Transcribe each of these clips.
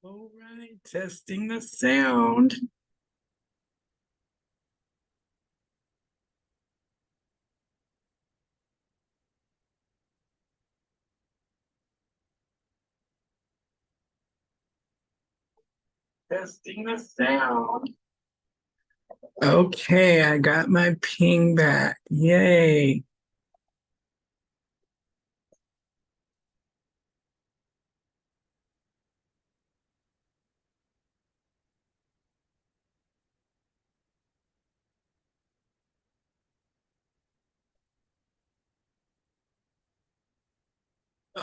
All right, testing the sound. Testing the sound. Okay, I got my ping back. Yay.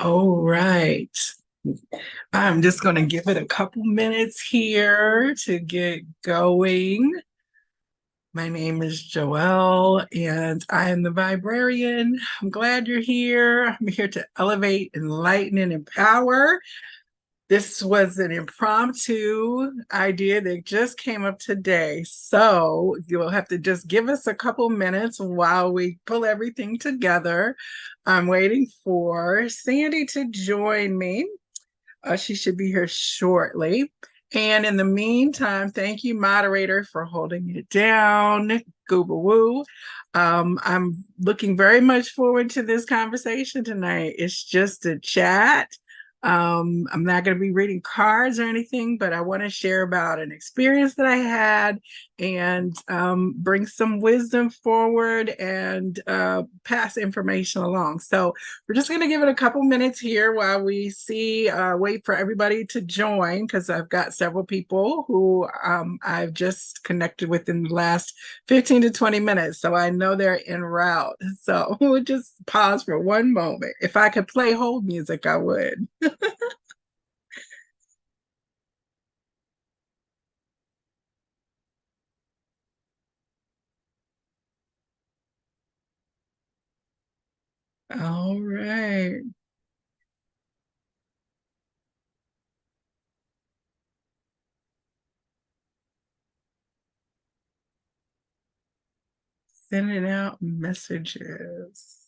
All right. I'm just going to give it a couple minutes here to get going. My name is Joelle, and I am the Viberarian. I'm glad you're here. I'm here to elevate, enlighten, and empower. This was an impromptu idea that just came up today. So you'll have to just give us a couple minutes while we pull everything together. I'm waiting for Sandy to join me. She should be here shortly. And in the meantime, thank you, moderator, for holding it down. Gooba woo. I'm looking very much forward to this conversation tonight. It's just a chat. I'm not going to be reading cards or anything, but I want to share about an experience that I had and bring some wisdom forward and pass information along. So we're just going to give it a couple minutes here while we wait for everybody to join, because I've got several people who I've just connected with in the last 15 to 20 minutes. So I know they're en route. So we'll just pause for one moment. If I could play hold music, I would. All right. Sending out messages.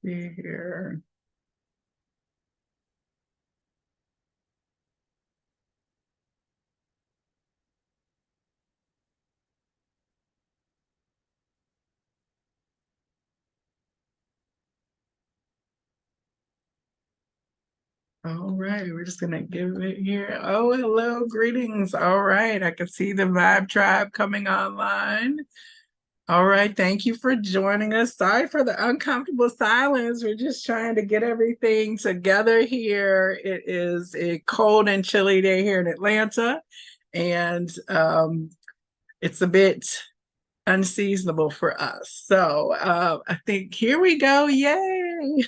See here. All right, we're just gonna give it here. Oh, hello, greetings. All right, I can see the Vibe Tribe coming online. All right, thank you for joining us. Sorry for the uncomfortable silence. We're just trying to get everything together here. It is a cold and chilly day here in Atlanta, and it's a bit unseasonable for us. So I think here we go. Yay!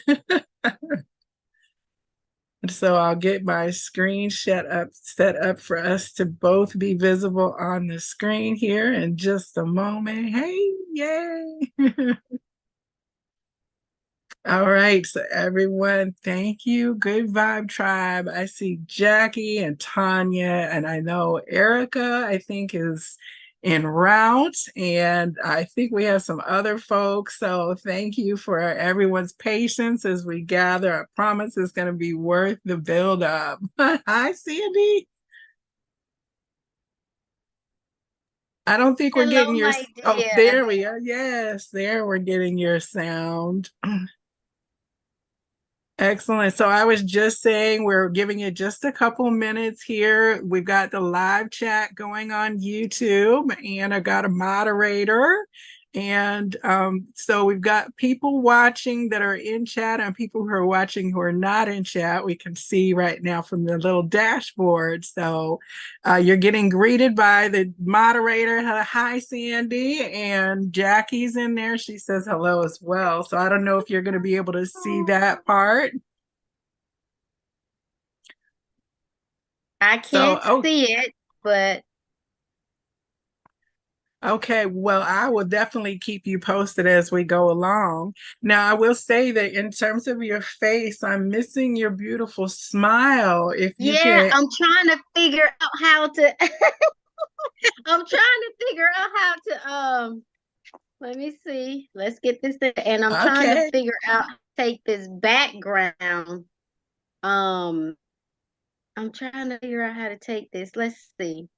So I'll get my screen set up for us to both be visible on the screen here in just a moment. Hey, yay! All right, so everyone, thank you. Good Vibe Tribe. I see Jackie and Tanya, and I know Erica, I think, is en route, and I think we have some other folks. So thank you for everyone's patience as we gather. I promise it's going to be worth the build up. Hi, Sandy. I don't think we're Hello, getting your. my Oh, dear. there we are. Yes, there we're getting your sound. Excellent. So I was just saying we're giving it just a couple minutes here. We've got the live chat going on YouTube, and I got a moderator. And so we've got people watching that are in chat and people who are watching who are not in chat. We can see right now from the little dashboard. So you're getting greeted by the moderator. Hi, Sandy. And Jackie's in there. She says hello as well. So I don't know if you're going to be able to see that part. I So, can't see it, but okay, well, I will definitely keep you posted as we go along. Now, I will say that in terms of your face, I'm missing your beautiful smile. If you yeah, can, I'm trying to figure out how to I'm trying to figure out how to let me see. Let's get this thing. And I'm trying to okay. figure out how to take this background. Um I'm trying to figure out how to take this. Let's see.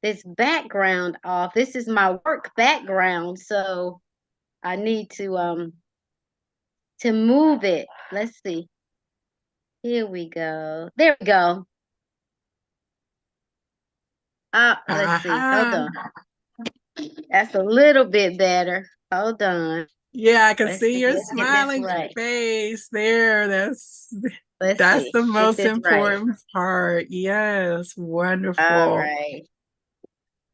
This background off. This is my work background, so I need to move it. Let's see. Here we go. There we go. Let's see. Hold Uh-huh. on. That's a little bit better. Hold on. Yeah, I can Let's see see. your Let's get this smiling right. face there. Let's That's see. the Get most this right. important part. Yes, All wonderful. right.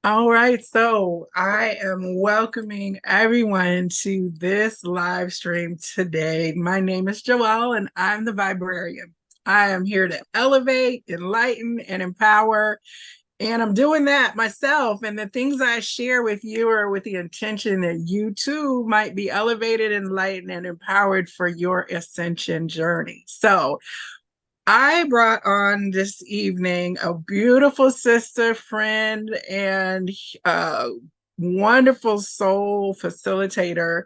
All right, so I am welcoming everyone to this live stream today. My name is Joelle, and I'm the Viberarian. I am here to elevate, enlighten, and empower. And I'm doing that myself. And the things I share with you are with the intention that you too might be elevated, enlightened, and empowered for your ascension journey. So, I brought on this evening a beautiful sister, friend, and wonderful soul facilitator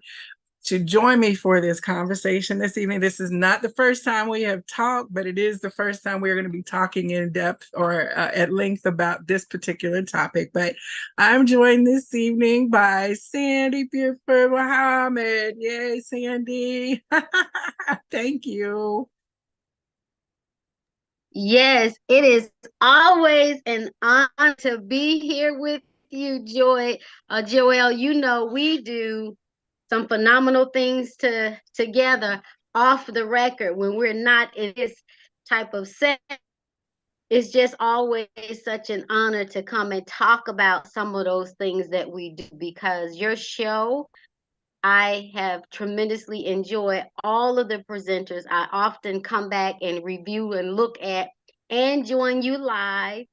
to join me for this conversation this evening. This is not the first time we have talked, but it is the first time we're going to be talking in depth or at length about this particular topic. But I'm joined this evening by Sandy Beauford Muhammad. Yay, Sandy. Thank you. Yes, it is always an honor to be here with you, Joelle. You know we do some phenomenal things together off the record when we're not in this type of set. It's just always such an honor to come and talk about some of those things that we do because your show I have tremendously enjoyed all of the presenters. I often come back and review and look at and join you live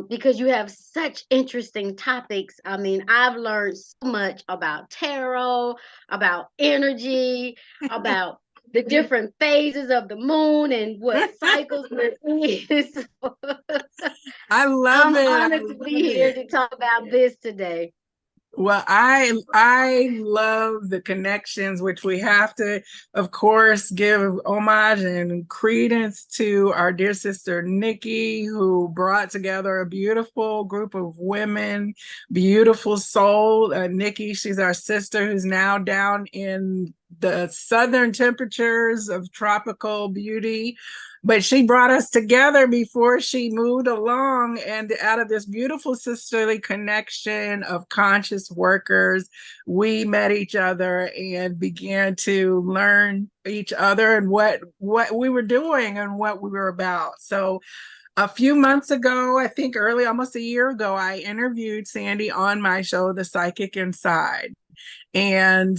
because you have such interesting topics. I mean, I've learned so much about tarot, about energy, about the different phases of the moon and what cycles we're in. So I love I'm it. I honored to be love here it. to talk about this today. Well, I love the connections, which we have to, of course, give homage and credence to our dear sister Nikki, who brought together a beautiful group of women, beautiful soul. Nikki, she's our sister who's now down in the southern temperatures of tropical beauty, but she brought us together before she moved along, and out of this beautiful sisterly connection of conscious workers, we met each other and began to learn each other and what we were doing and what we were about. So a few months ago, I think early, almost a year ago, I interviewed Sandy on my show, The Psychic Inside. And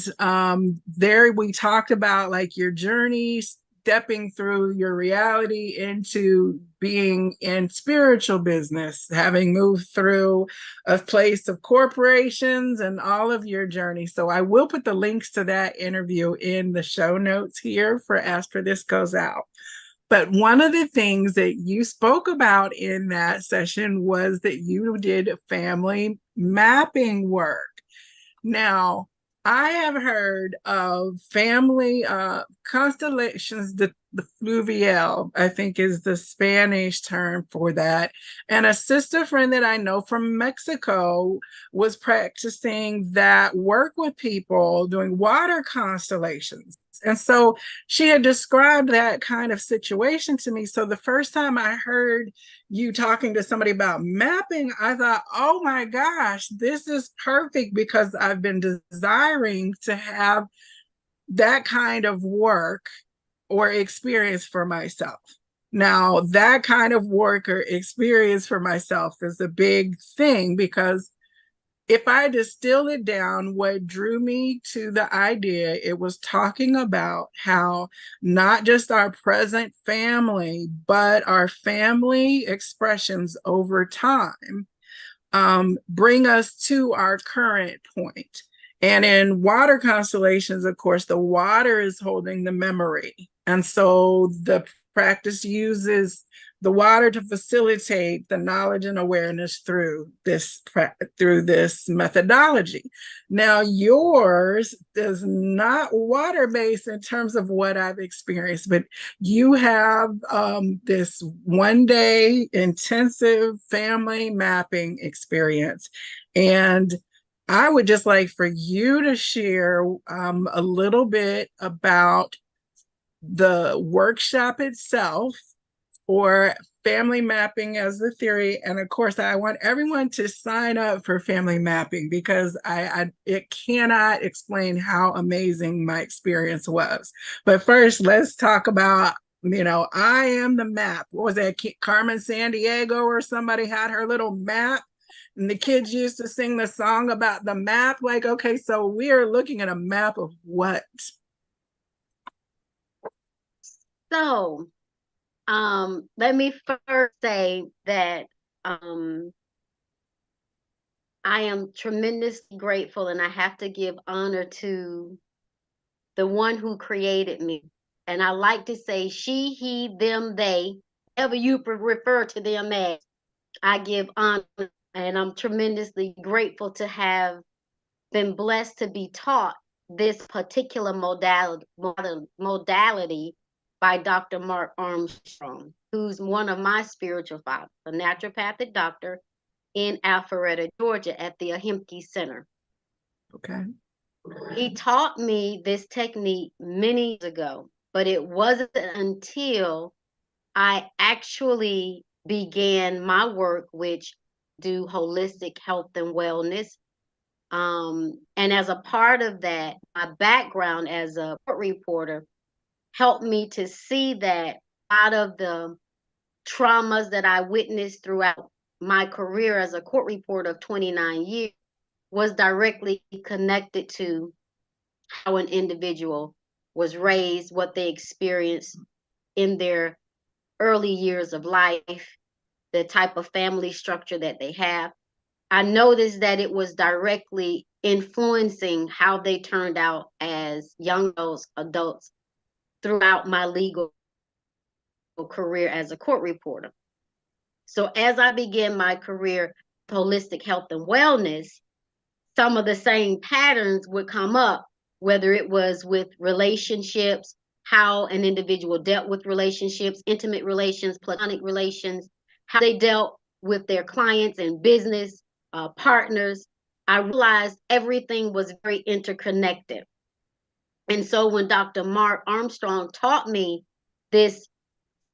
there we talked about like your journey, stepping through your reality into being in spiritual business, having moved through a place of corporations and all of your journey. So I will put the links to that interview in the show notes here for after this goes out. But one of the things that you spoke about in that session was that you did family mapping work. Now, I have heard of family constellations, the fluvial, I think is the Spanish term for that. And a sister friend that I know from Mexico was practicing that work with people doing water constellations. And so she had described that kind of situation to me. So the first time I heard you talking to somebody about mapping, I thought, oh my gosh, this is perfect because I've been desiring to have that kind of work or experience for myself. Now, that kind of work or experience for myself is a big thing because if I distill it down, what drew me to the idea, it was talking about how not just our present family, but our family expressions over time bring us to our current point. And in water constellations, of course, the water is holding the memory. And so the practice uses the water to facilitate the knowledge and awareness through this methodology. Now, yours is not water based in terms of what I've experienced, but you have this 1 day intensive family mapping experience. And I would just like for you to share a little bit about the workshop itself or family mapping as the theory. And of course, I want everyone to sign up for family mapping because it cannot explain how amazing my experience was. But first, let's talk about, I am the map. What was that? Carmen Sandiego or somebody had her little map. And the kids used to sing the song about the map. Like, okay, so we are looking at a map of what? So, let me first say that I am tremendously grateful, and I have to give honor to the one who created me. And I like to say she, he, them, they, whatever you refer to them as, I give honor. And I'm tremendously grateful to have been blessed to be taught this particular modality by Dr. Mark Armstrong, who's one of my spiritual fathers, a naturopathic doctor in Alpharetta, Georgia, at the Ahimke Center. Okay. He taught me this technique many years ago, but it wasn't until I actually began my work, which do holistic health and wellness. And as a part of that, my background as a court reporter helped me to see that out of the traumas that I witnessed throughout my career as a court reporter of 29 years was directly connected to how an individual was raised, what they experienced in their early years of life, the type of family structure that they have. I noticed that it was directly influencing how they turned out as young adults throughout my legal career as a court reporter. So as I began my career holistic health and wellness, some of the same patterns would come up, whether it was with relationships, how an individual dealt with relationships, intimate relations, platonic relations, how they dealt with their clients and business partners. I realized everything was very interconnected. And so when Dr. Mark Armstrong taught me this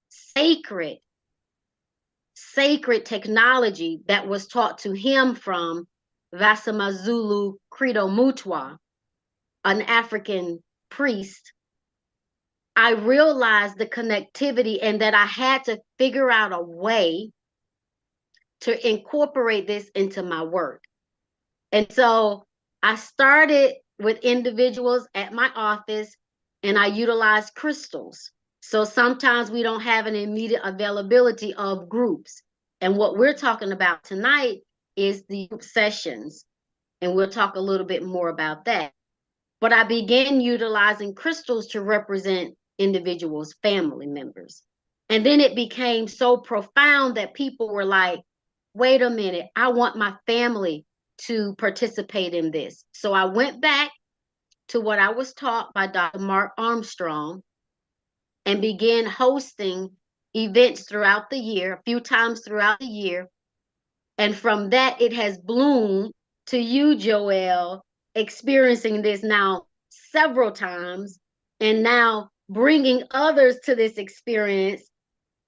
sacred technology that was taught to him from Vasamazulu Credo Mutwa, an African priest, I realized the connectivity and that I had to figure out a way to incorporate this into my work. And so I started with individuals at my office and I utilized crystals. So sometimes we don't have an immediate availability of groups. And what we're talking about tonight is the group sessions. And we'll talk a little bit more about that. But I began utilizing crystals to represent individuals' family members. And then it became so profound that people were like, wait a minute, I want my family to participate in this. So I went back to what I was taught by Dr. Mark Armstrong and began hosting events throughout the year, a few times throughout the year. And from that, it has bloomed to you, Joelle, experiencing this now several times and now bringing others to this experience,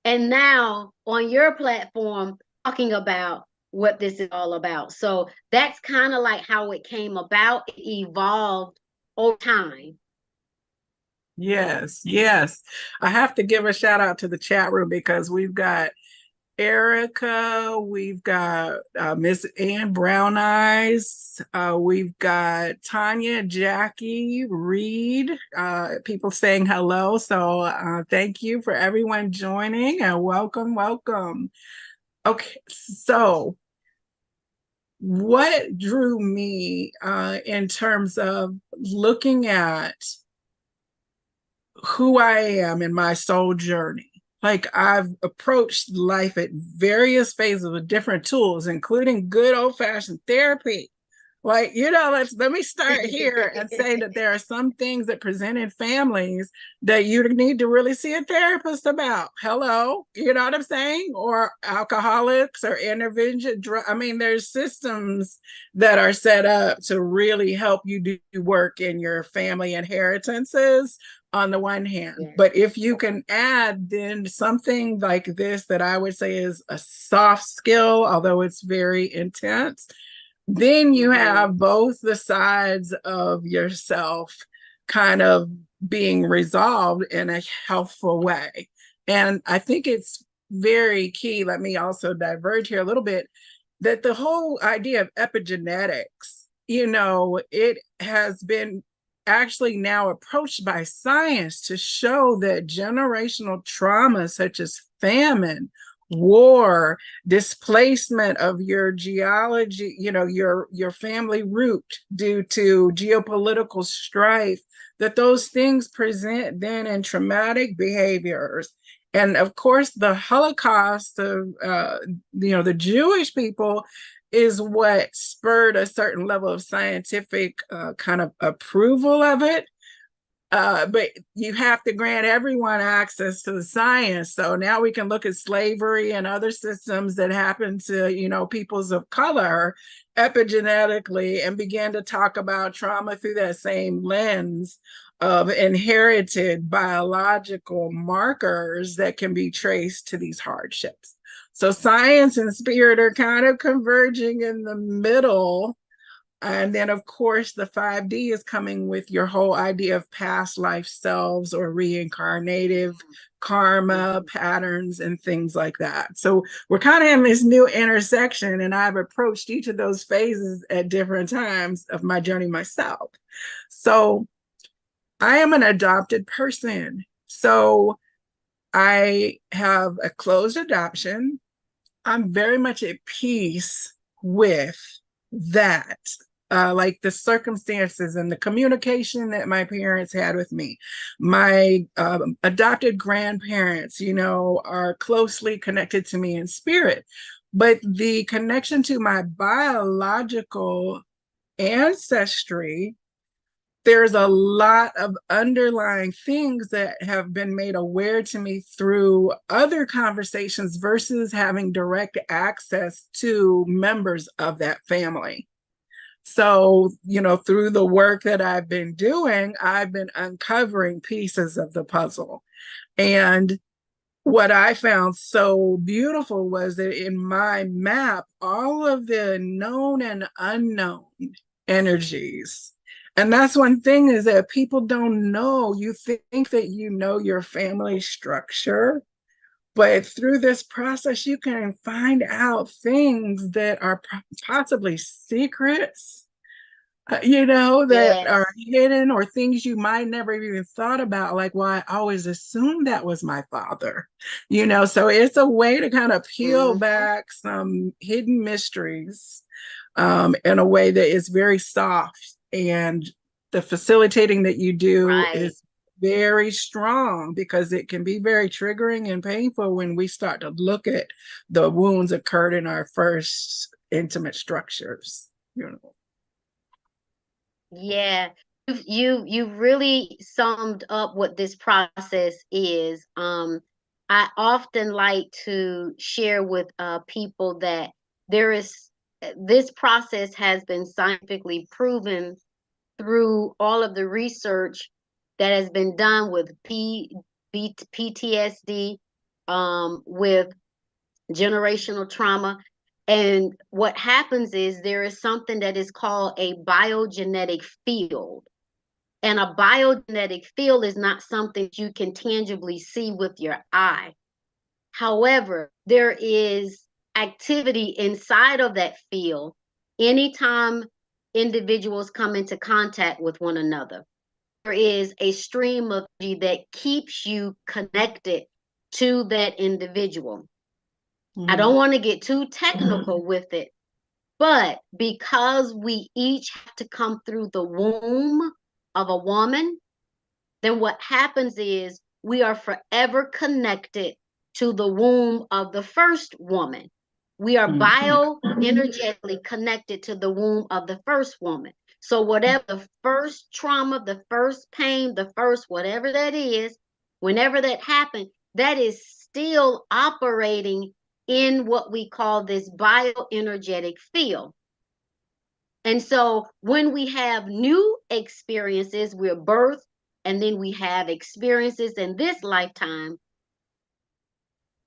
and now on your platform talking about what this is all about. So that's kind of like how it came about. It evolved over time. Yes, yes. I have to give a shout out to the chat room because we've got Erica, we've got Miss Ann Brown Eyes, we've got Tanya, Jackie, Reed, people saying hello. So thank you for everyone joining and welcome, welcome. Okay, so what drew me in terms of looking at who I am in my soul journey. Like I've approached life at various phases with different tools, including good old fashioned therapy. Like, let me start here and say that there are some things that present in families that you need to really see a therapist about. Hello, you know what I'm saying? Or alcoholics or intervention. I mean, there's systems that are set up to really help you do work in your family inheritances on the one hand. Yeah. But if you can add then something like this that I would say is a soft skill, although it's very intense, then you have both the sides of yourself kind of being resolved in a healthful way. And I think it's very key. Let me also diverge here a little bit that the whole idea of epigenetics, it has been actually now approached by science to show that generational trauma such as famine, war, displacement of your geology, your family root due to geopolitical strife, that those things present then in traumatic behaviors. And of course, the Holocaust of the Jewish people is what spurred a certain level of scientific kind of approval of it. But you have to grant everyone access to the science. So now we can look at slavery and other systems that happen to, peoples of color epigenetically and begin to talk about trauma through that same lens of inherited biological markers that can be traced to these hardships. So science and spirit are kind of converging in the middle, and then, of course, the 5D is coming with your whole idea of past life selves or reincarnative karma patterns and things like that. So we're kind of in this new intersection, and I've approached each of those phases at different times of my journey myself. So I am an adopted person. So I have a closed adoption. I'm very much at peace with that, like the circumstances and the communication that my parents had with me. My adopted grandparents, are closely connected to me in spirit, but the connection to my biological ancestry, there's a lot of underlying things that have been made aware to me through other conversations versus having direct access to members of that family. So, through the work that I've been doing, I've been uncovering pieces of the puzzle. And what I found so beautiful was that in my map, all of the known and unknown energies. And that's one thing is that people don't know. You think that you know your family structure, but through this process, you can find out things that are possibly secrets, that Yes. are hidden or things you might never even thought about. Like, well, I always assumed that was my father, so it's a way to kind of peel back some hidden mysteries in a way that is very soft. And the facilitating that you do Right. is very strong because it can be very triggering and painful when we start to look at the wounds occurred in our first intimate structures. Yeah. You've really summed up what this process is. I often like to share with people that there is this process has been scientifically proven through all of the research that has been done with PTSD, with generational trauma. And what happens is there is something that is called a biogenetic field. And a biogenetic field is not something you can tangibly see with your eye. However, there is activity inside of that field anytime individuals come into contact with one another. There is a stream of energy that keeps you connected to that individual. I don't want to get too technical with it, but because we each have to come through the womb of a woman, then what happens is we are forever connected to the womb of the first woman. We are bioenergetically connected to the womb of the first woman. So whatever the first trauma, the first pain, the first whatever that is, whenever that happened, that is still operating in what we call this bioenergetic field. And so when we have new experiences, we're birthed, and then we have experiences in this lifetime.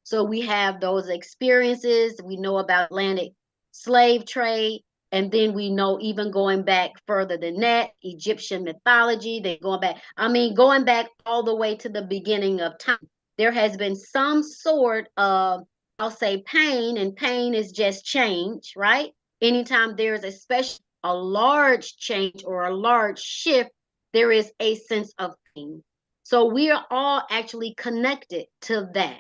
So we have those experiences. We know about Atlantic slave trade. And then we know even going back further than that, Egyptian mythology, going back all the way to the beginning of time. There has been some sort of, I'll say pain, and pain is just change, right? Anytime there's a large change or a large shift, there is a sense of pain. So we are all actually connected to that.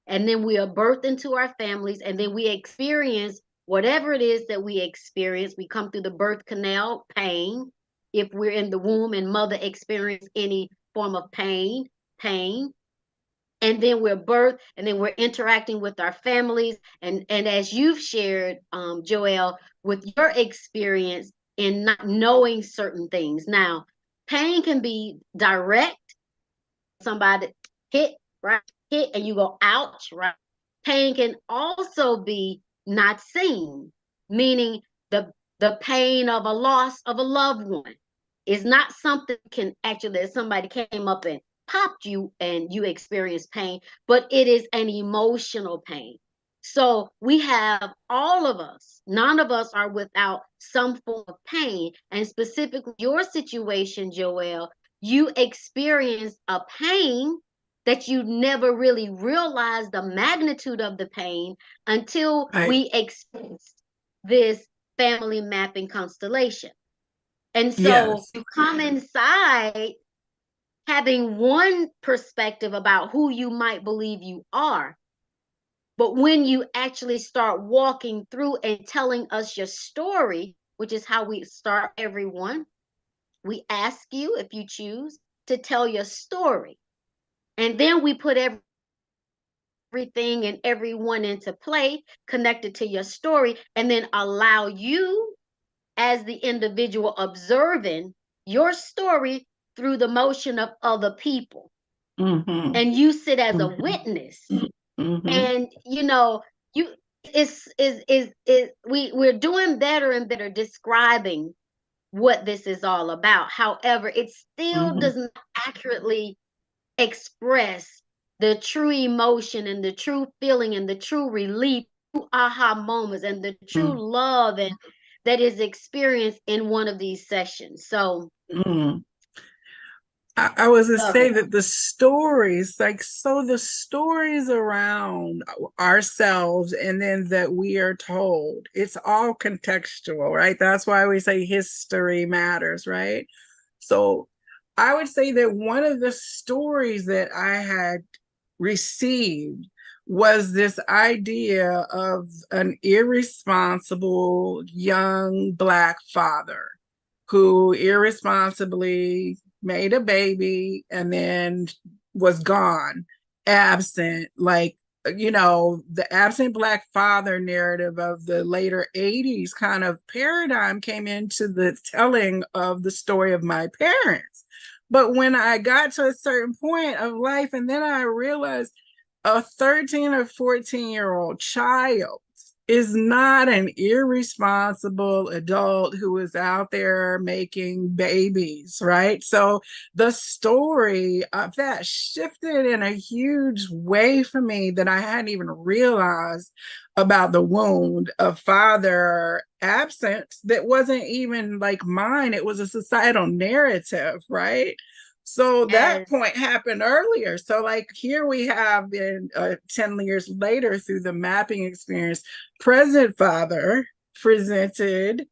And then we are birthed into our families, and then we experience whatever it is that we experience. We come through the birth canal, pain. If we're in the womb and mother experience any form of pain. And then we're birthed, and then we're interacting with our families. And as you've shared, Joelle, with your experience in not knowing certain things. Now, pain can be direct. Somebody hit, right? Hit and you go, ouch, right? Pain can also be not seen, meaning the pain of a loss of a loved one is not something can actually, that somebody came up and popped you and you experience pain, but it is an emotional pain. So we have all of us, none of us are without some form of pain. And specifically your situation, Joelle, you experienced a pain that you never really realized the magnitude of the pain until we experienced this family mapping constellation. And so Yes. you come inside having one perspective about who you might believe you are. But when you actually start walking through and telling us your story, which is how we start everyone, we ask you, if you choose, to tell your story. And then we put everything and everyone into play connected to your story, and then allow you as the individual observing your story through the motion of other people. And you sit as a witness. And you we're doing better and better describing what this is all about. However, it still does not accurately express the true emotion and the true feeling and the true relief, true aha moments, and the true love and that is experienced in one of these sessions. So I was to say that the stories, the stories around ourselves and then that we are told, it's all contextual, right? That's why we say history matters, right? So I would say that one of the stories that I had received was this idea of an irresponsible young Black father who irresponsibly made a baby and then was gone, absent, the absent Black father narrative of the later 80s kind of paradigm came into the telling of the story of my parents. But when I got to a certain point of life, and then I realized a 13 or 14-year-old child is not an irresponsible adult who is out there making babies, right? So the story of that shifted in a huge way for me that I hadn't even realized about the wound of father absence that wasn't even like mine. It was a societal narrative, right? So that Yes, point happened earlier. So, like, here we have in 10 years later through the mapping experience, present father presented,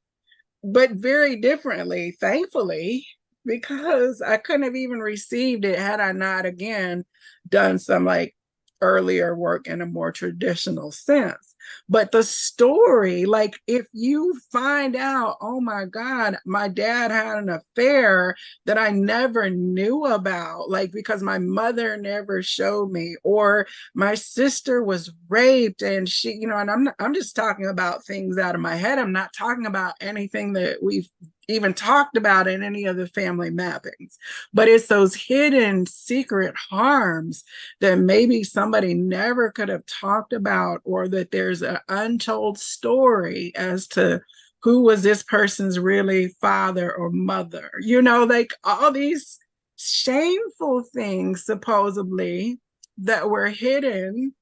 but very differently, thankfully, because I couldn't have even received it had I not, again, done some like earlier work in a more traditional sense. But the story, like if you find out, oh my God, my dad had an affair that I never knew about, like because my mother never showed me, or my sister was raped and she, and I'm just talking about things out of my head. I'm not talking about anything that we've even talked about in any of the family mappings, but it's those hidden secret harms that maybe somebody never could have talked about, or that there's an untold story as to who was this person's really father or mother, like all these shameful things supposedly that were hidden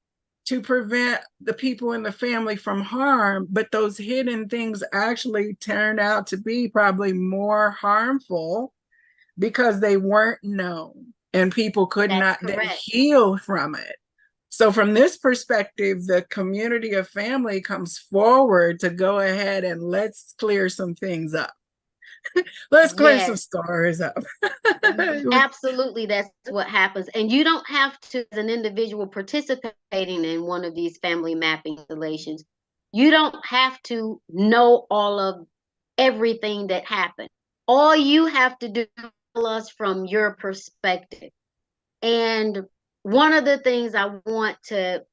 to prevent the people in the family from harm, but those hidden things actually turned out to be probably more harmful because they weren't known and people could that's not then correct. heal from it. So, from this perspective, the community of family comes forward to go ahead and let's clear some things up. Let's clear some Yes. stories up. Absolutely, that's what happens. And you don't have to, as an individual participating in one of these family mapping installations, you don't have to know all of everything that happened. All you have to do is tell us from your perspective. And one of the things I want to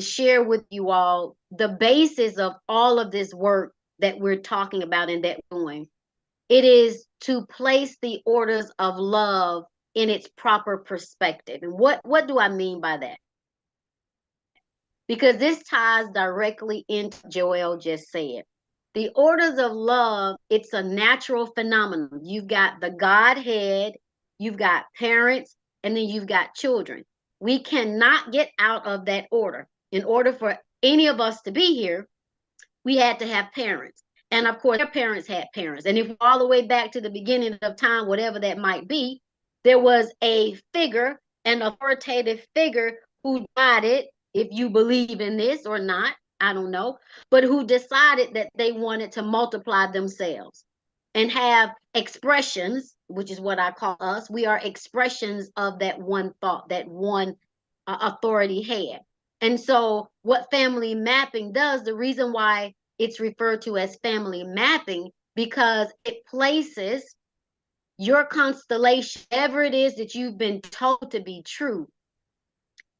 share with you all, the basis of all of this work that we're talking about and that we're doing, it is to place the orders of love in its proper perspective. And what do I mean by that? Because this ties directly into what Joelle just said. The orders of love, it's a natural phenomenon. You've got the Godhead, you've got parents, and then you've got children. We cannot get out of that order. In order for any of us to be here, we had to have parents. And of course, their parents had parents. And if all the way back to the beginning of time, whatever that might be, there was a figure, an authoritative figure who guided, if you believe in this or not, I don't know, but who decided that they wanted to multiply themselves and have expressions, which is what I call us. We are expressions of that one thought, that one authority had. And so, what family mapping does, the reason why it's referred to as family mapping, because it places your constellation, whatever it is that you've been told to be true,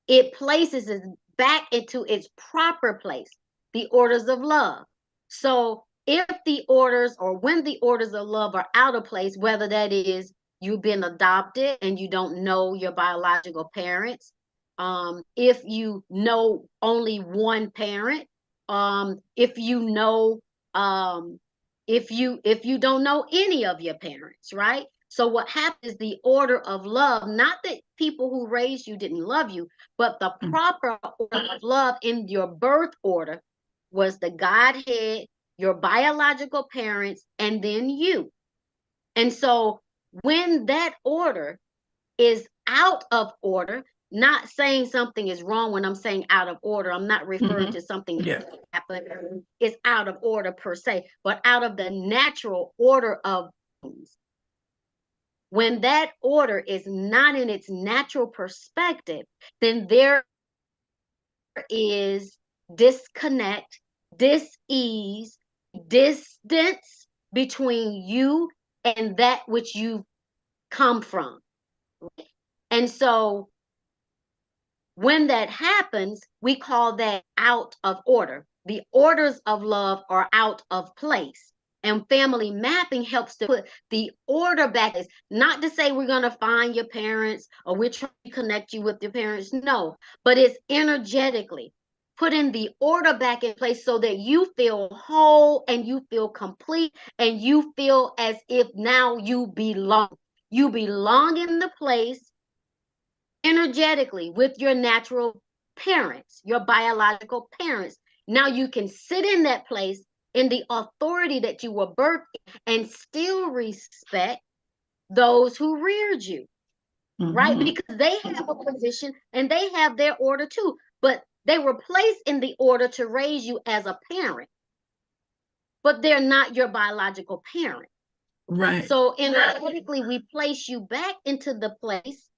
it places it back into its proper place, the orders of love. So, if the orders or when the orders of love are out of place, whether that is you've been adopted and you don't know your biological parents, if you know only one parent, if you know, if you don't know any of your parents, right? So what happens is the order of love, not that people who raised you didn't love you, but the proper order of love in your birth order was the Godhead, your biological parents, and then you. And so when that order is out of order, not saying something is wrong when I'm saying out of order. I'm not referring Mhm. to something Yeah. happened is out of order per se, but out of the natural order of things. When that order is not in its natural perspective, then there is disconnect, dis-ease, distance between you and that which you come from. And so when that happens, we call that out of order. The orders of love are out of place. And family mapping helps to put the order back. Is not to say we're going to find your parents or we're trying to connect you with your parents. No, but it's energetically. putting the order back in place so that you feel whole and you feel complete and you feel as if now you belong. You belong in the place energetically with your natural parents, your biological parents. Now you can sit in that place in the authority that you were birthed in and still respect those who reared you, right? Mm-hmm. Because they have a position and they have their order too, but they were placed in the order to raise you as a parent, but they're not your biological parent. Right. So energetically, we place you back into the place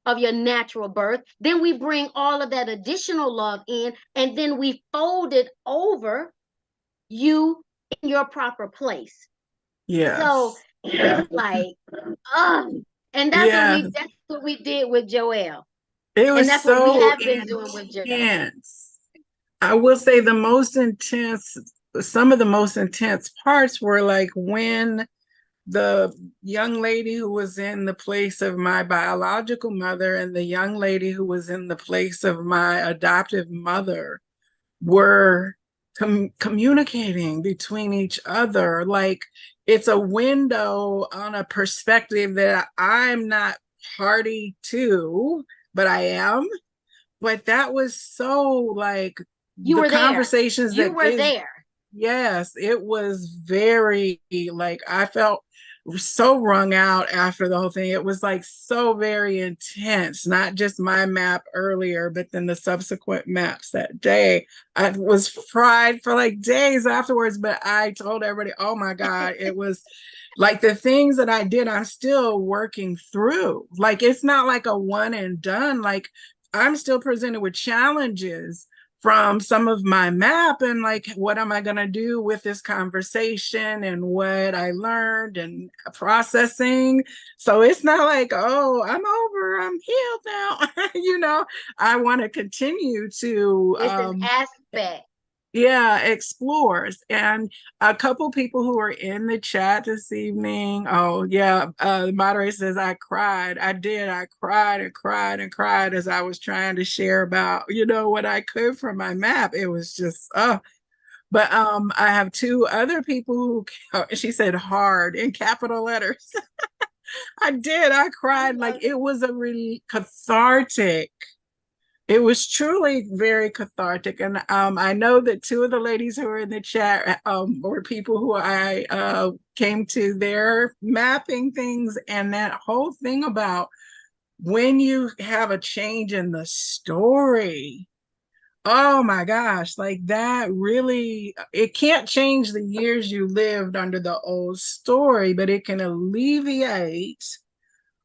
of your natural birth. Then we bring all of that additional love in, and then we fold it over you in your proper place. So Yes. it's like, and Yeah. that's what we did with Joelle. It And was that's what we so have been doing with Joelle. intense. I will say the most intense, some of the most intense parts were like when the young lady who was in the place of my biological mother and the young lady who was in the place of my adoptive mother were communicating between each other. Like it's a window on a perspective that I'm not party to, but I am. But that was so like You the were there. conversations You that were is there. yes, it was very like I felt so wrung out after the whole thing. It was like so very intense, not just my map earlier, but then the subsequent maps that day. I was fried for like days afterwards, but I told everybody, oh my God, it was like the things that I did, I'm still working through. Like it's not like a one and done. Like I'm still presented with challenges from some of my map and like what am I going to do with this conversation and what I learned and processing. So it's not like, oh, I'm over, I'm healed now. I want to continue to It's an aspect. yeah, explores. And a couple people who are in the chat this evening. Oh, yeah. The moderator says, I cried. I did. I cried and cried and cried as I was trying to share about, what I could from my map. It was just, oh. But I have two other people who, she said hard in capital letters. I did. I cried. Like it was a really cathartic, it was truly very cathartic. And I know that two of the ladies who are in the chat were people who I came to their mapping things. And that whole thing about when you have a change in the story, oh my gosh, like that really, it can't change the years you lived under the old story, but it can alleviate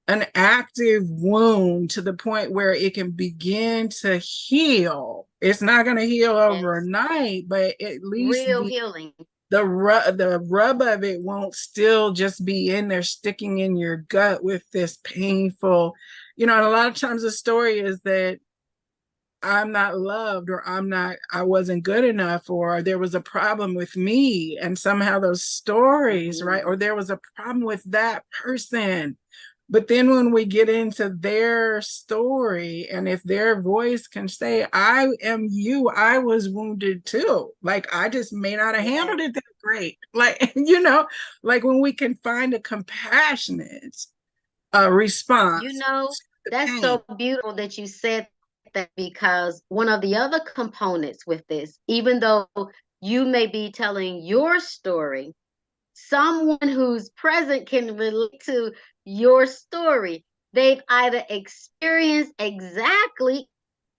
an active wound to the point where it can begin to heal. It's not going to heal Yes. overnight, but at least Real healing. the rub of it won't still just be in there sticking in your gut with this painful, and a lot of times the story is that I'm not loved or I wasn't good enough or there was a problem with me and somehow those stories, right? Mm-hmm. Or there was a problem with that person. But then when we get into their story and if their voice can say, I am you, I was wounded too. Like I just may not have Yes. handled it that great. Like, like when we can find a compassionate You response know, to the that's pain. so beautiful that you said that because one of the other components with this, even though you may be telling your story, someone who's present can relate to your story. They've either experienced exactly,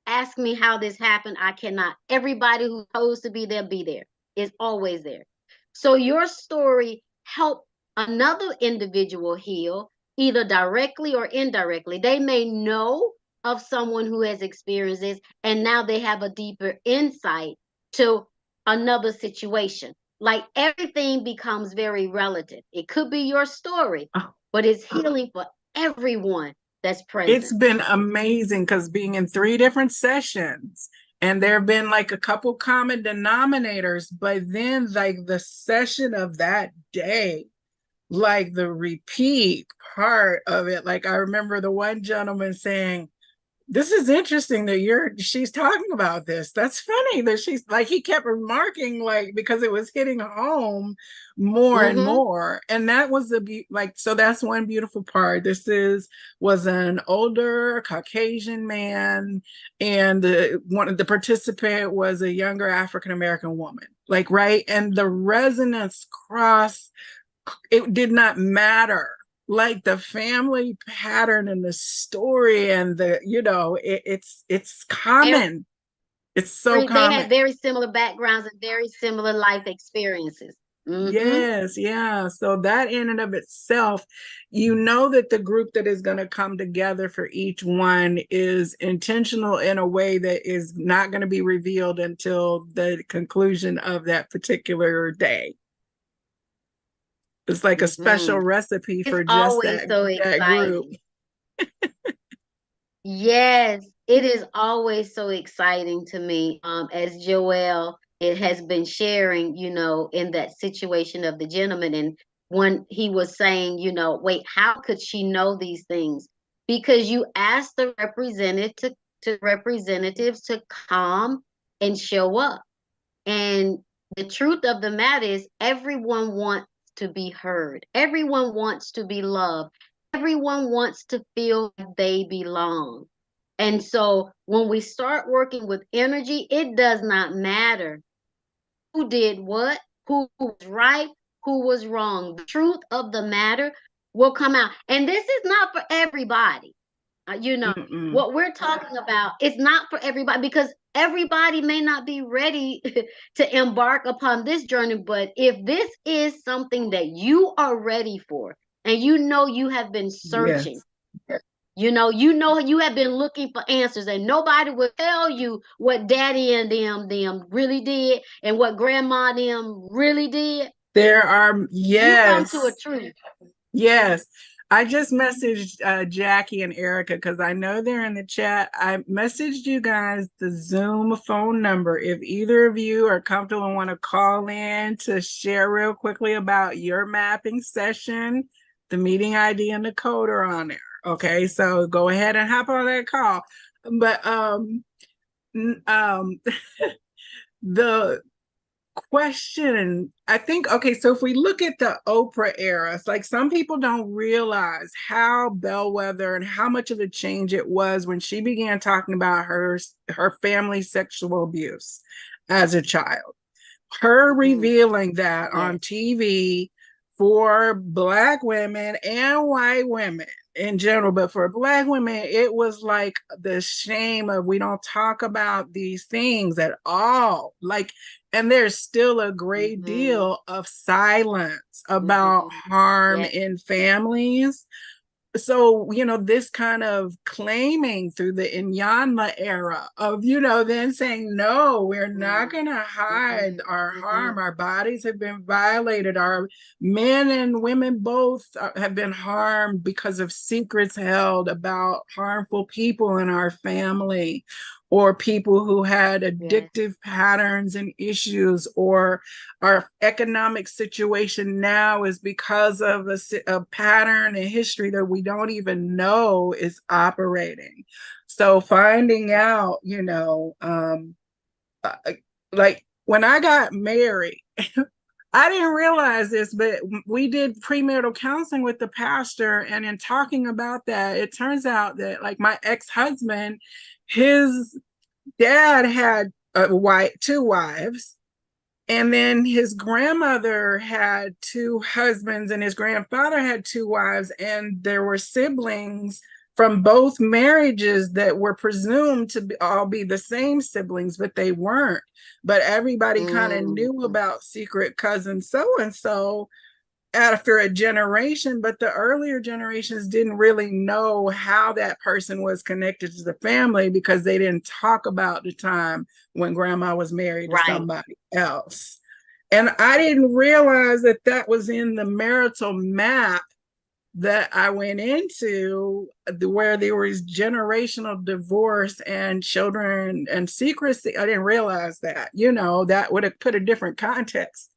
ask me how this happened. I cannot. Everybody who's supposed to be there, be there. Is always there. So your story helped another individual heal, either directly or indirectly. They may know of someone who has experienced this, and now they have a deeper insight to another situation. Like everything becomes very relative. It could be your story, but it's healing for everyone that's It's present. been amazing because being in three different sessions and there have been like a couple common denominators, but then like the session of that day, like the repeat part of it, like I remember the one gentleman saying, This is interesting that she's talking about this. That's funny that she's like he kept remarking like because it was hitting home more and Mm-hmm. more. And that was like so that's one beautiful part. This is was an older Caucasian man and one of the participant was a younger African American woman. Like right and the resonance cross it did not matter like the family pattern and the story and the it's common, it's so They common. had very similar backgrounds and very similar life experiences. Mm-hmm. Yes, yeah, so that in and of itself, you know that the group that is going to come together for each one is intentional in a way that is not going to be revealed until the conclusion of that particular day. It's like a special Mm-hmm. recipe It's for just always so that group. exciting. Yes, it is always so exciting to me. As Joelle, it has been sharing, in that situation of the gentleman, and when he was saying, wait, how could she know these things? Because you asked the representatives to come and show up. And the truth of the matter is, everyone wants to be heard. Everyone wants to be loved. Everyone wants to feel like they belong. And so when we start working with energy, it does not matter who did what, who was right, who was wrong. The truth of the matter will come out. And this is not for everybody. Mm-mm. What we're talking about is not for everybody because everybody may not be ready to embark upon this journey. But if this is something that you are ready for, and you have been searching, Yes. you have been looking for answers, and nobody will tell you what daddy and them really did and what grandma and them really did. There are, You come to a yes, truth. yes. I just messaged Jackie and Erica because I know they're in the chat. I messaged you guys the Zoom phone number. If either of you are comfortable and want to call in to share real quickly about your mapping session, the meeting ID and the code are on there. Okay, so go ahead and hop on that call. But the question, I think, okay, so if we look at the Oprah era, it's like some people don't realize how bellwether and how much of a change it was when she began talking about her family sexual abuse as a child. Her Mhm. revealing that on Yes. TV for Black women and white women in general, but for Black women, it was like the shame of we don't talk about these things at all. Like, and there's still a great Mhm. deal of silence about Mhm. harm Yes. in families. So this kind of claiming through the Inyana era of then saying no, we're not Mhm. going to hide Mhm. our harm, Mhm. our bodies have been violated, our men and women both have been harmed because of secrets held about harmful people in our family, or people who had Yes. addictive patterns and issues, or our economic situation now is because of a pattern and history that we don't even know is operating. So finding out, uh, like when I got married, I didn't realize this, but we did premarital counseling with the pastor. And in talking about that, it turns out that like my ex-husband, his dad had two wives, and then his grandmother had two husbands, and his grandfather had two wives, and there were siblings from both marriages that were presumed to all be the same siblings, but they weren't. But everybody kind of knew Mhm. about secret cousin so and so after a generation, but the earlier generations didn't really know how that person was connected to the family because they didn't talk about the time when grandma was married to Right. somebody else. And I didn't realize that that was in the marital map that I went into, where there was generational divorce and children and secrecy. I didn't realize that, that would have put a different context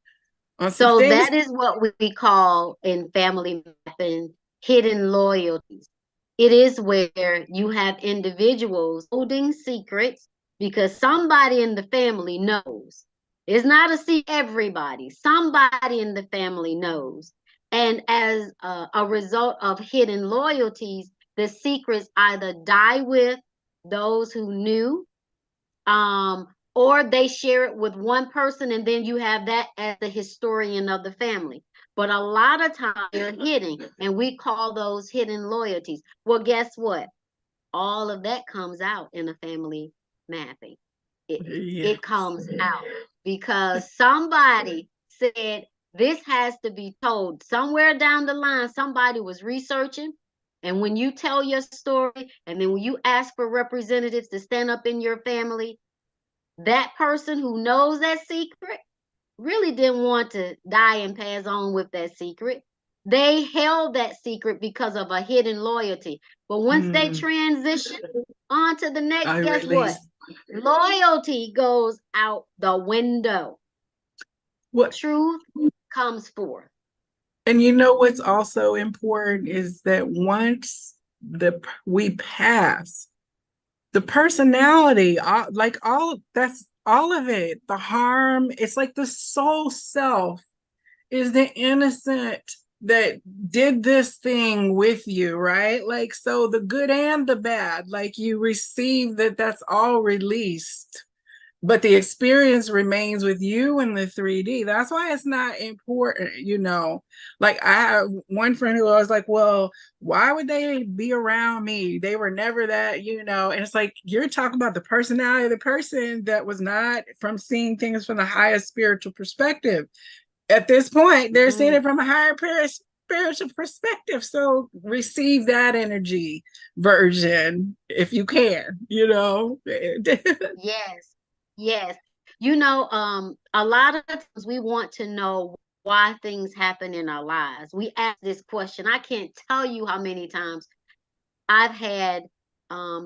on some So things. that is what we call in family mapping hidden loyalties. it is where you have individuals holding secrets because somebody in the family knows. It's not a secret, everybody. Somebody in the family knows. And as a result of hidden loyalties, the secrets either die with those who knew, or they share it with one person, and then you have that as the historian of the family. But a lot of times they're hidden, and we call those hidden loyalties. Well, guess what? All of that comes out in a family mapping. It Yeah. it comes out because somebody said this has to be told. Somewhere down the line, somebody was researching. And when you tell your story, and then when you ask for representatives to stand up in your family, that person who knows that secret really didn't want to die and pass on with that secret. They held that secret because of a hidden loyalty. But once they Mm, transition on to the next, I guess what? release Loyalty goes out the window. what, Truth comes forth. and you know what's also important is that once we pass the personality, like all that's all of it, the harm, it's like the soul self is the innocent that did this thing with you, right? Like, so the good and the bad, like you receive that, that's all released, but the experience remains with you in the 3D. That's why it's not important, you know. Like I have one friend who I was like, well, why would they be around me? They were never that, you know. And it's like you're talking about the personality of the person that was not from seeing things from the highest spiritual perspective. At this point, they're seeing Mm. it from a higher spiritual perspective. So receive that energy version if you can, you know. Yes, yes. A lot of times we want to know why things happen in our lives. We ask this question. I can't tell you how many times I've had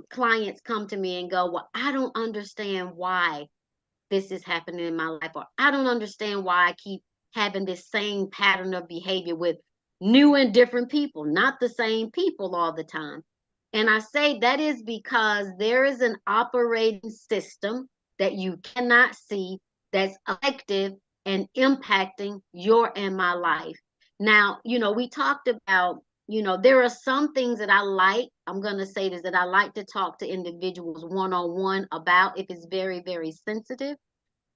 clients come to me and go, well, I don't understand why this is happening in my life, or I don't understand why I keep having this same pattern of behavior with new and different people, not the same people all the time. And I say that is because there is an operating system that you cannot see that's effective and impacting your and my life. Now, we talked about, there are some things that I like. I'm going to say this, that I like to talk to individuals one on one about if it's very, very sensitive.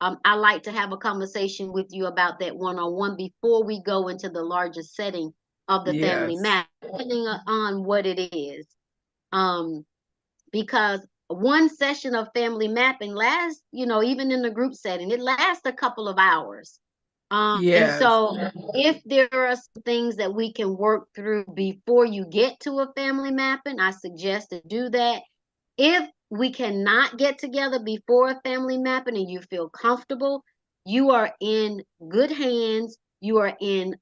I like to have a conversation with you about that one on one before we go into the larger setting of the family Yes. map, depending on what it is. Um, because one session of family mapping lasts, even in the group setting, it lasts a couple of hours. And Yes. so if there are some things that we can work through before you get to a family mapping, I suggest to do that. If we cannot get together before a family mapping and you feel comfortable, you are in good hands. You are in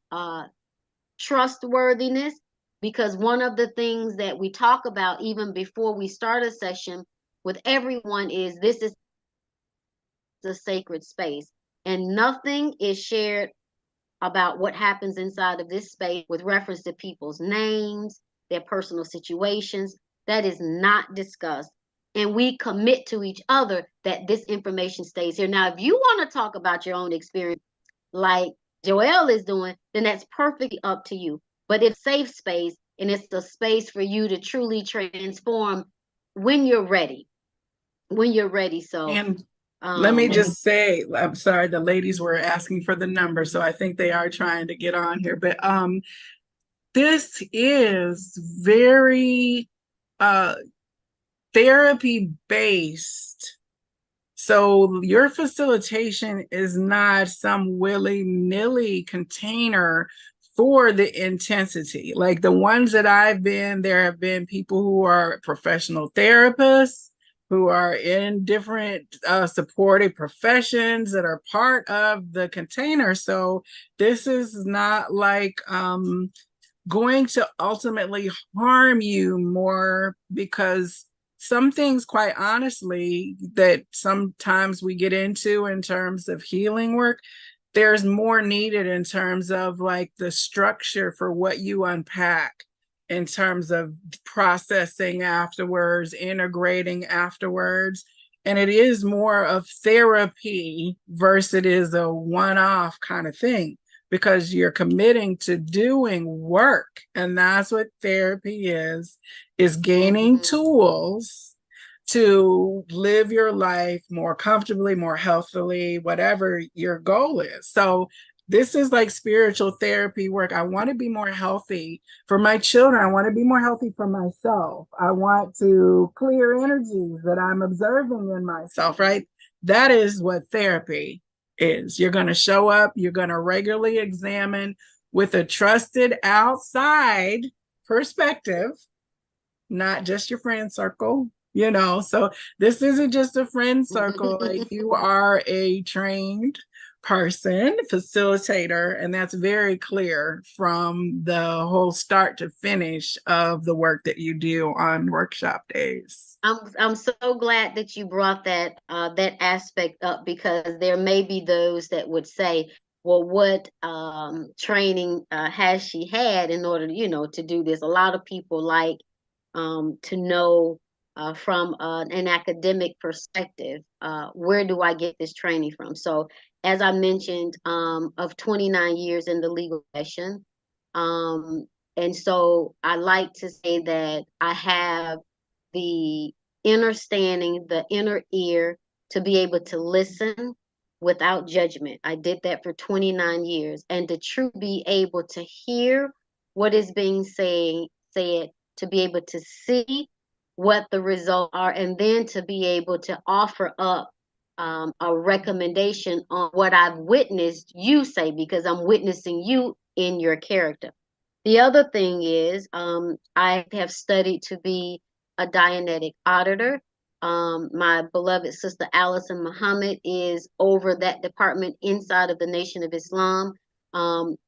trustworthiness, because one of the things that we talk about even before we start a session with everyone is this is a sacred space, and nothing is shared about what happens inside of this space with reference to people's names, their personal situations. That is not discussed. And we commit to each other that this information stays here. Now, if you want to talk about your own experience, like Joelle is doing, then that's perfectly up to you. But it's a safe space, and it's a space for you to truly transform when you're ready. When you're ready. So, And let me um, just say, I'm sorry, the ladies were asking for the number, so I think they are trying to get on here. But this is very uh therapy based. So your facilitation is not some willy-nilly container for the intensity. Like the ones that I've been, there have been people who are professional therapists, who are in different supportive professions that are part of the container. So this is not like going to ultimately harm you more, because some things, quite honestly, that sometimes we get into in terms of healing work, there's more needed in terms of like the structure for what you unpack. in terms of processing afterwards, integrating afterwards. And it is more of therapy versus it is a one-off kind of thing because you're committing to doing work. And that's what therapy is gaining tools to live your life more comfortably, more healthily, whatever your goal is. So this is like spiritual therapy work. I want to be more healthy for my children. I want to be more healthy for myself. I want to clear energies that I'm observing in myself, right? That is what therapy is. You're going to show up, you're going to regularly examine with a trusted outside perspective, not just your friend circle, you know. So this isn't just a friend circle. Like you are a trained person, facilitator, and that's very clear from the whole start to finish of the work that you do on workshop days. I'm so glad that you brought that aspect up, because there may be those that would say, well, what training has she had in order to, to do this? A lot of people like to know from an academic perspective, where do I get this training from? So, as I mentioned, of 29 years in the legal profession, um, and so I like to say that I have the understanding, the inner ear to be able to listen without judgment. I did that for 29 years, and to truly be able to hear what is being said, to be able to see what the results are, and then to be able to offer up a recommendation on what I've witnessed you say, because I'm witnessing you in your character. The other thing is, I have studied to be a Dianetic auditor. My beloved sister Allison Muhammad is over that department inside of the Nation of Islam.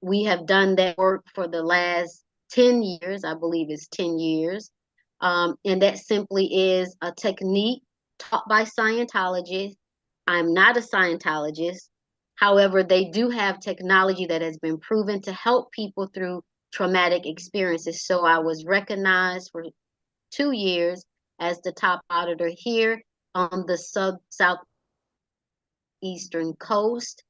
We have done that work for the last 10 years, I believe it's 10 years. And that simply is a technique taught by Scientologists. I'm not a Scientologist. However, they do have technology that has been proven to help people through traumatic experiences. So I was recognized for 2 years as the top auditor here on the southeastern coast.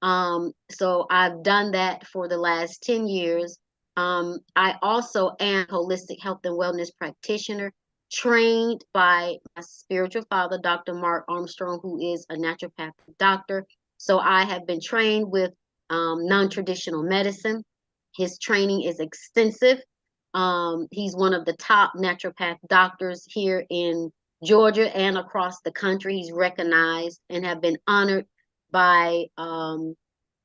So I've done that for the last 10 years. I also am a holistic health and wellness practitioner, trained by my spiritual father, Dr. Mark Armstrong, who is a naturopathic doctor. So I have been trained with non-traditional medicine. His training is extensive. He's one of the top naturopath doctors here in Georgia and across the country. He's recognized and have been honored by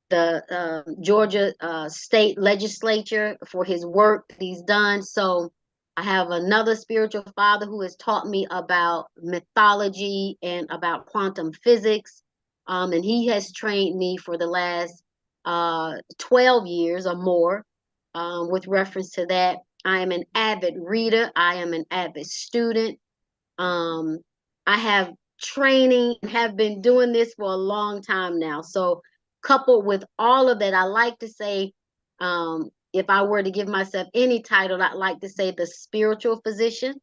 the Georgia state legislature for his work that he's done. So I have another spiritual father who has taught me about mythology and about quantum physics. And he has trained me for the last 12 years or more with reference to that. I am an avid reader. I am an avid student. Um, I have training and have been doing this for a long time now. So, coupled with all of that, I like to say, if I were to give myself any title, I'd like to say the spiritual physician,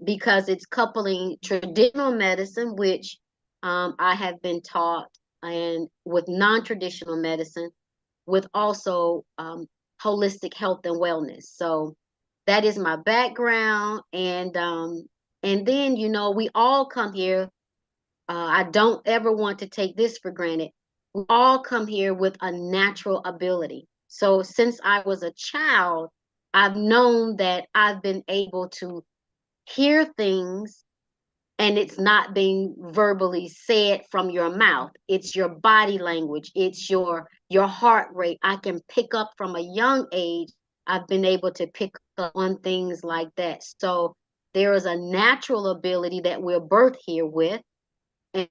because it's coupling traditional medicine, which I have been taught, and with non-traditional medicine, with also holistic health and wellness. So that is my background, and then we all come here. I don't ever want to take this for granted. We all come here with a natural ability. So since I was a child, I've known that I've been able to hear things, and it's not being verbally said from your mouth. It's your body language, it's your heart rate. I can pick up from a young age. I've been able to pick up on things like that. So there is a natural ability that we're birthed here with, and,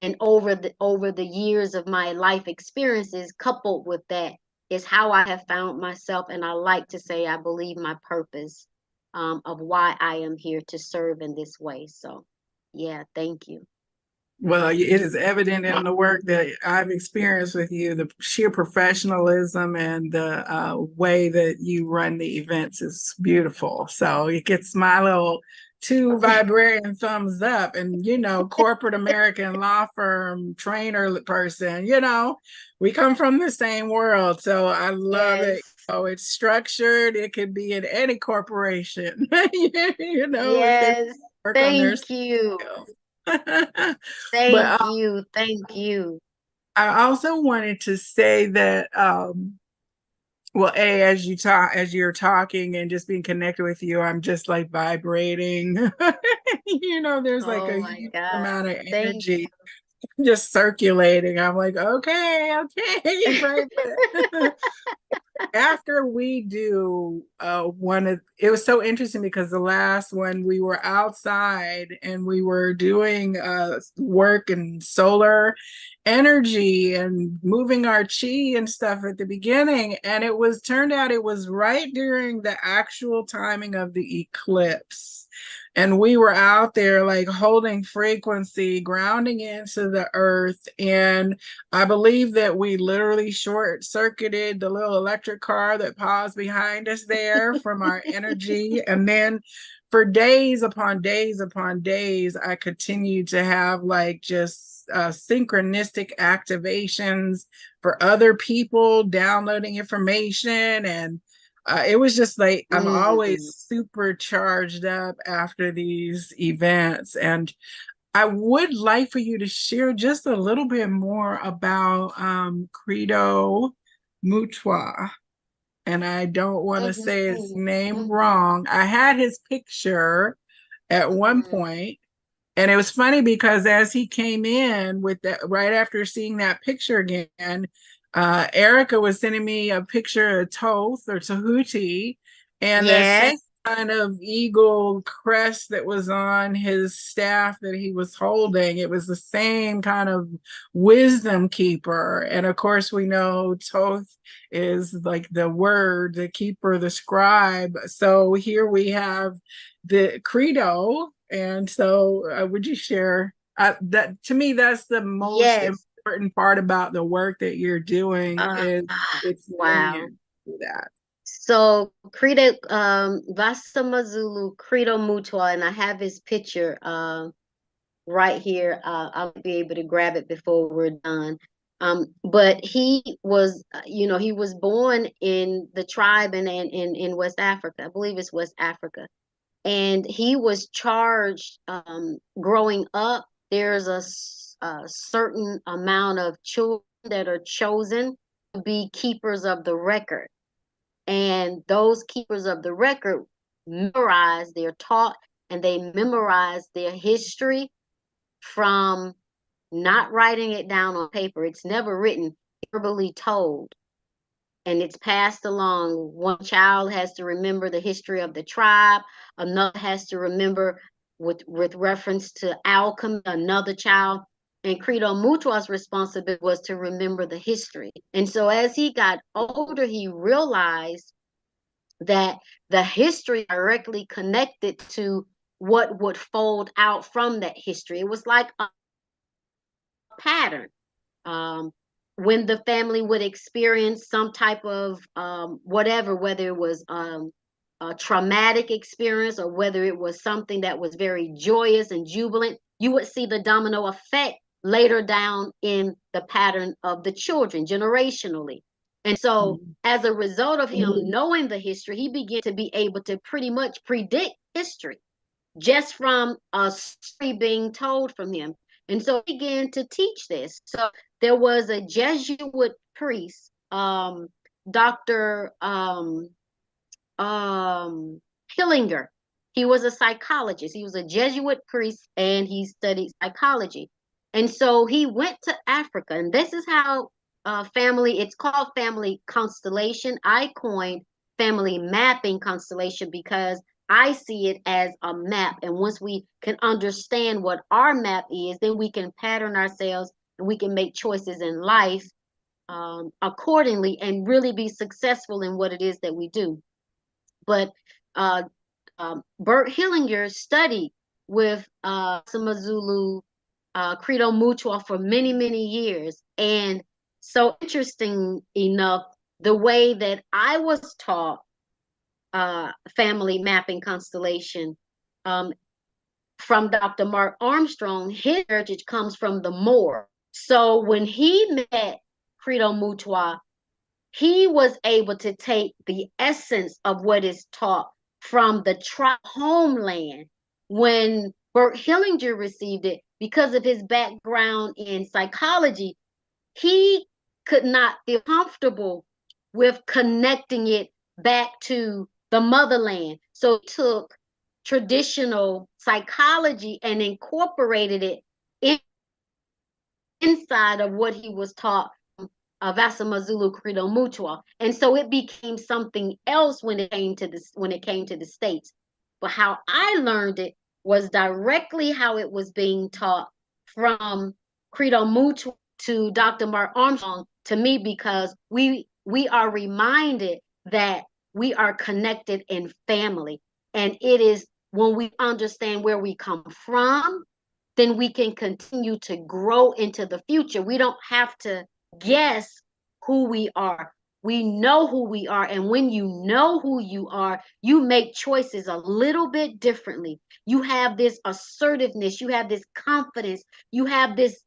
and over the years of my life experiences, coupled with that, is how I have found myself. And I like to say, I believe my purpose, of why I am here to serve in this way. So, yeah, thank you. Well, it is evident in the work that I've experienced with you, the sheer professionalism and the way that you run the events is beautiful. So it gets my little two Viberarian thumbs up. And, corporate American law firm trainer person, we come from the same world. So I love it. Yes. Oh, it's structured. It could be in any corporation, if they Yes. work on their Thank you. skills. But Thank you. Thank you. I also wanted to say that, well, as you're talking and just being connected with you, I'm just like vibrating. There's like Oh a my huge God. amount of Thank energy just circulating. I'm like, okay, okay, right. After we do one of it was so interesting because the last one we were outside and we were doing work and solar energy and moving our chi and stuff at the beginning, and it was turned out it was right during the actual timing of the eclipse, and we were out there like holding frequency, grounding into the earth. And I believe that we literally short circuited the little electric car that paused behind us there from our energy. And then for days upon days upon days, I continued to have like just synchronistic activations for other people downloading information. And it was just like I'm Mm. always super charged up after these events. And I would like for you to share just a little bit more about Credo Mutwa. And I don't want to say his Mhm. name Mhm. wrong. I had his picture at one Mhm. point, and it was funny because as he came in with that, right after seeing that picture again, Erica was sending me a picture of Toth or Tahuti, and the same Yes. kind of eagle crest that was on his staff that he was holding. It was the same kind of wisdom keeper. And of course, we know Toth is like the word, the keeper, the scribe. So here we have the credo. And so, would you share that? To me, that's the most Yes. important part about the work that you're doing Uh, is its wow. lineage to that. So Credo Vasama Zulu Credo Mutwa, and I have his picture right here. I'll be able to grab it before we're done. But he was, he was born in the tribe in West Africa. I believe it's West Africa. And he was charged growing up. There's a certain amount of children that are chosen to be keepers of the record. And those keepers of the record memorize, they're taught, and they memorize their history from not writing it down on paper. It's never written, verbally told, and it's passed along. One child has to remember the history of the tribe, another has to remember with reference to alchemy, another child. And Credo Mutwa's responsibility was to remember the history. And so as he got older, he realized that the history directly connected to what would fold out from that history. It was like a pattern. Um, when the family would experience some type of whatever, whether it was a traumatic experience or whether it was something that was very joyous and jubilant, you would see the domino effect later down in the pattern of the children generationally. And so, Mhm. as a result of him knowing the history, he began to be able to pretty much predict history just from a story being told from him. And so he began to teach this. So there was a Jesuit priest, Dr. Hillinger. He was a psychologist. He was a Jesuit priest and he studied psychology. And so he went to Africa. And this is how it's called Family Constellation. I coined Family Mapping Constellation because I see it as a map. And once we can understand what our map is, then we can pattern ourselves and we can make choices in life accordingly and really be successful in what it is that we do. But uh, Bert Hillinger studied with Samazulu Credo Mutual for many, many years. And so interesting enough, the way that I was taught Family Mapping Constellation um, from Dr. Mark Armstrong, his heritage comes from the Moor. So when he met Credo Mutual, he was able to take the essence of what is taught from the tribe homeland. When Bert Hillinger received it, because of his background in psychology, he could not feel comfortable with connecting it back to the motherland. So he took traditional psychology and incorporated it inside of what he was taught of Vasamazulu Credo Mutual. And so it became something else when it came to the States. But how I learned it was directly how it was being taught from Credo Mutual to Dr. Mark Armstrong to me, because we are reminded that we are connected in family. And it is when we understand where we come from, then we can continue to grow into the future. We don't have to guess who we are. We know who we are. And when you know who you are, you make choices a little bit differently. You have this assertiveness, you have this confidence, you have this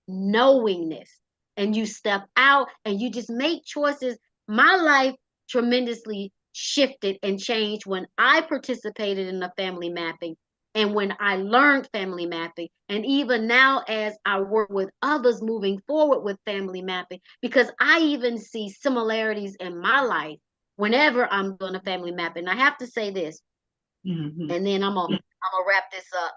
knowingness, and you step out and you just make choices. My life tremendously shifted and changed when I participated in the family mapping and when I learned family mapping, and even now as I work with others moving forward with family mapping, because I even see similarities in my life whenever I'm doing a family mapping. I have to say this, Mm-hmm. and then I'm gonna wrap this up.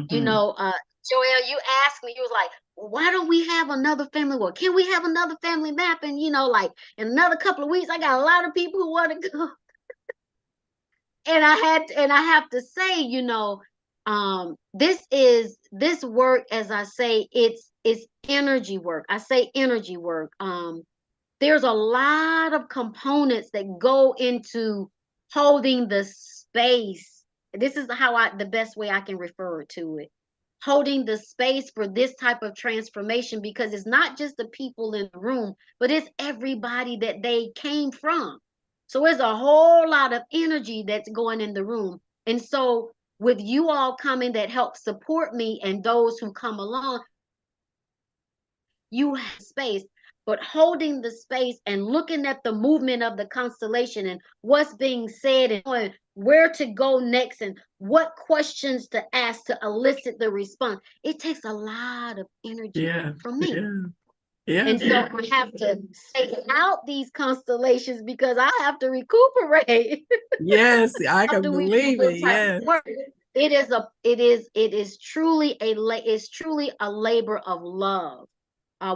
You Mm-hmm. know, Joelle, you asked me, you was like, well, why don't we have another family? Well, can we have another family mapping? You know, like in another couple of weeks, I got a lot of people who want to go. And I have to say, you know, this work, as I say, it's energy work. I say energy work. There's a lot of components that go into holding the space. This is the best way I can refer to it. Holding the space for this type of transformation, because it's not just the people in the room, but it's everybody that they came from. So there's a whole lot of energy that's going in the room. And so with you all coming that help support me and those who come along, you have space, but holding the space and looking at the movement of the constellation and what's being said and where to go next and what questions to ask to elicit the response. It takes a lot of energy Yeah, from me. yeah, yeah. And so I have to stay out these constellations because I have to recuperate Yes, I can after we do believe it. this type Yes. of work. It is truly a labor of love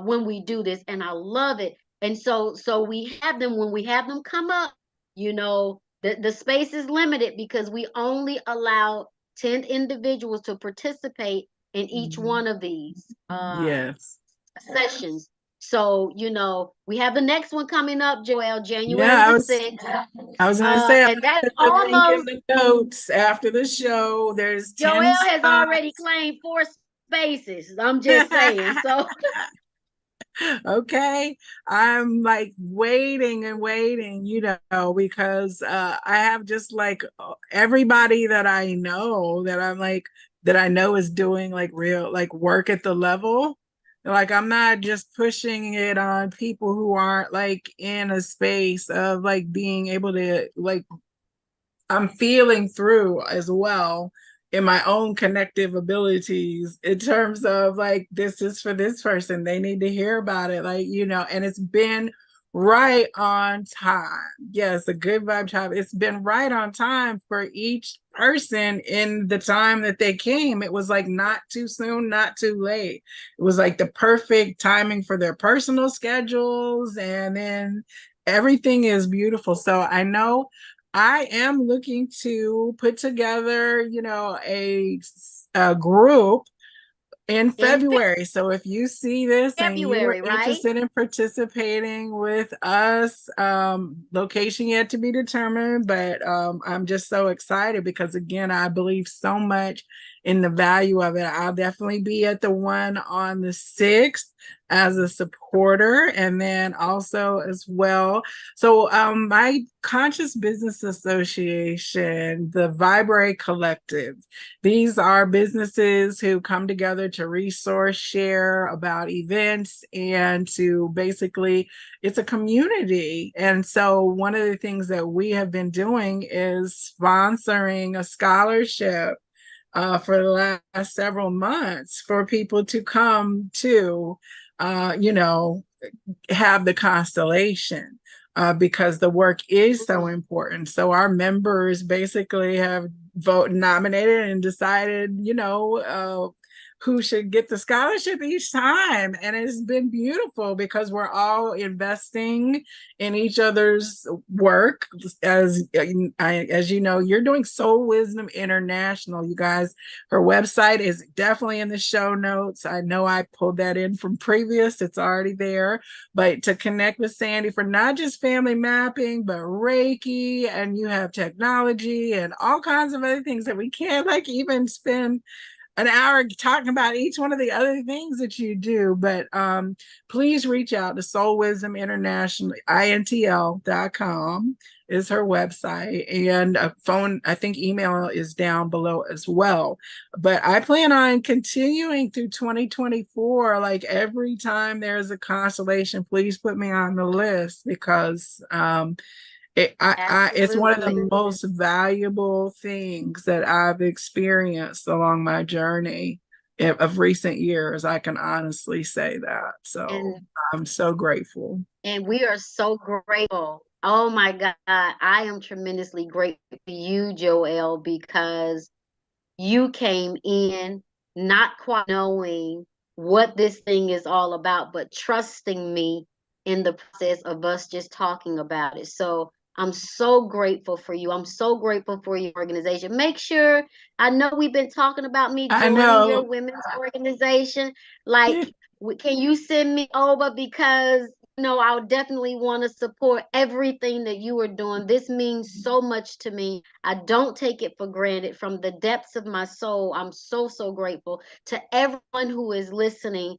when we do this, and I love it. And so we have them when we have them come up. You know, the space is limited because we only allow 10 individuals to participate in each Mhm. one of these Yes. sessions. So, you know, we have the next one coming up, Joelle, Yeah, January the 6th. I was gonna say I'll And that's put the link in almost, the notes after the show. There's 10 Joelle has already spots. claimed 4 spaces. I'm just saying. So, Okay, I'm like waiting and waiting, because I have just like everybody that I know that I know is doing like real like work at the level. Like I'm not just pushing it on people who aren't like in a space of like being able to like I'm feeling through as well in my own connective abilities in terms of like this is for this person, they need to hear about it, like and it's been right on time. Yes, a good vibe time. It's been right on time for each person in the time that they came. It was like not too soon, not too late. It was like the perfect timing for their personal schedules, and then everything is beautiful. So I know I am looking to put together, a group in in February. So if you see this and you are February, right? interested in participating with us, location yet to be determined, but I'm just so excited because again, I believe so much in the value of it. I'll definitely be at the one on the 6th as a supporter, and then also as well. So my Conscious Business Association, the Viberarian Collective, these are businesses who come together to resource share about events and to basically, it's a community. And so one of the things that we have been doing is sponsoring a scholarship for the last several months for people to come to, you know, have the constellation, because the work is so important. So our members basically have nominated and decided, who should get the scholarship each time. And it's been beautiful because we're all investing in each other's work. As you know, you're doing Soul Wisdom International, you guys. Her website is definitely in the show notes. I know I pulled that in from previous, it's already there. But to connect with Sandy for not just family mapping, but Reiki, and you have technology and all kinds of other things that we can't like even spend an hour talking about each one of the other things that you do. But please reach out to Soul Wisdom International, intl.com is her website, and a phone, I think email is down below as well. But I plan on continuing through 2024. Like every time there's a constellation, please put me on the list, because it's one of Absolutely. the most valuable things that I've experienced along my journey of recent years. I can honestly say that. So And I'm so grateful. and we are so grateful. Oh my God, I am tremendously grateful for you, Joelle, because you came in not quite knowing what this thing is all about, but trusting me in the process of us just talking about it. So I'm so grateful for you. I'm so grateful for your organization. Make sure, I know we've been talking about me I joining your know. women's organization. Like, can you send me over? Because I'll definitely want to support everything that you are doing. This means so much to me. I don't take it for granted. From the depths of my soul, I'm so, so grateful to everyone who is listening.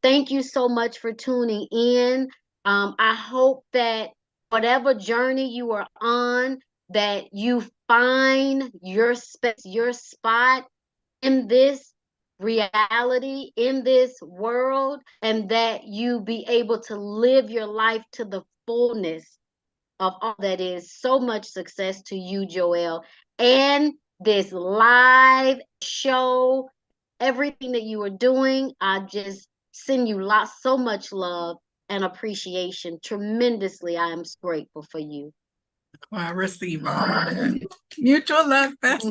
Thank you so much for tuning in. I hope that whatever journey you are on, that you find your space, your spot in this reality, in this world, and that you be able to live your life to the fullness of all that is. So much success to you, Joelle, and this live show, everything that you are doing. I just send you so much love and appreciation tremendously. I am grateful for you. Well, I receive all of that. Mutual love fest.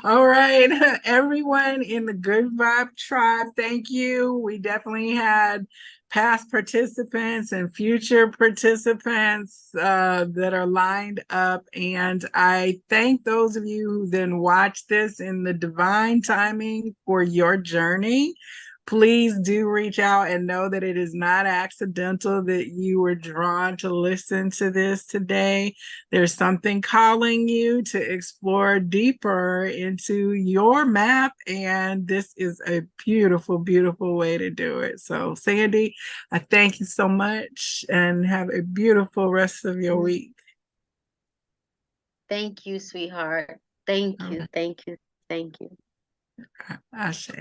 All right. Everyone in the Good Vibe Tribe, thank you. We definitely had past participants and future participants that are lined up. And I thank those of you who then watch this in the divine timing for your journey. Please do reach out and know that it is not accidental that you were drawn to listen to this today. There's something calling you to explore deeper into your map, and this is a beautiful, beautiful way to do it. So, Sandy, I thank you so much and have a beautiful rest of your week. Thank you, sweetheart. Thank All you, right. thank you, thank you. Ashe.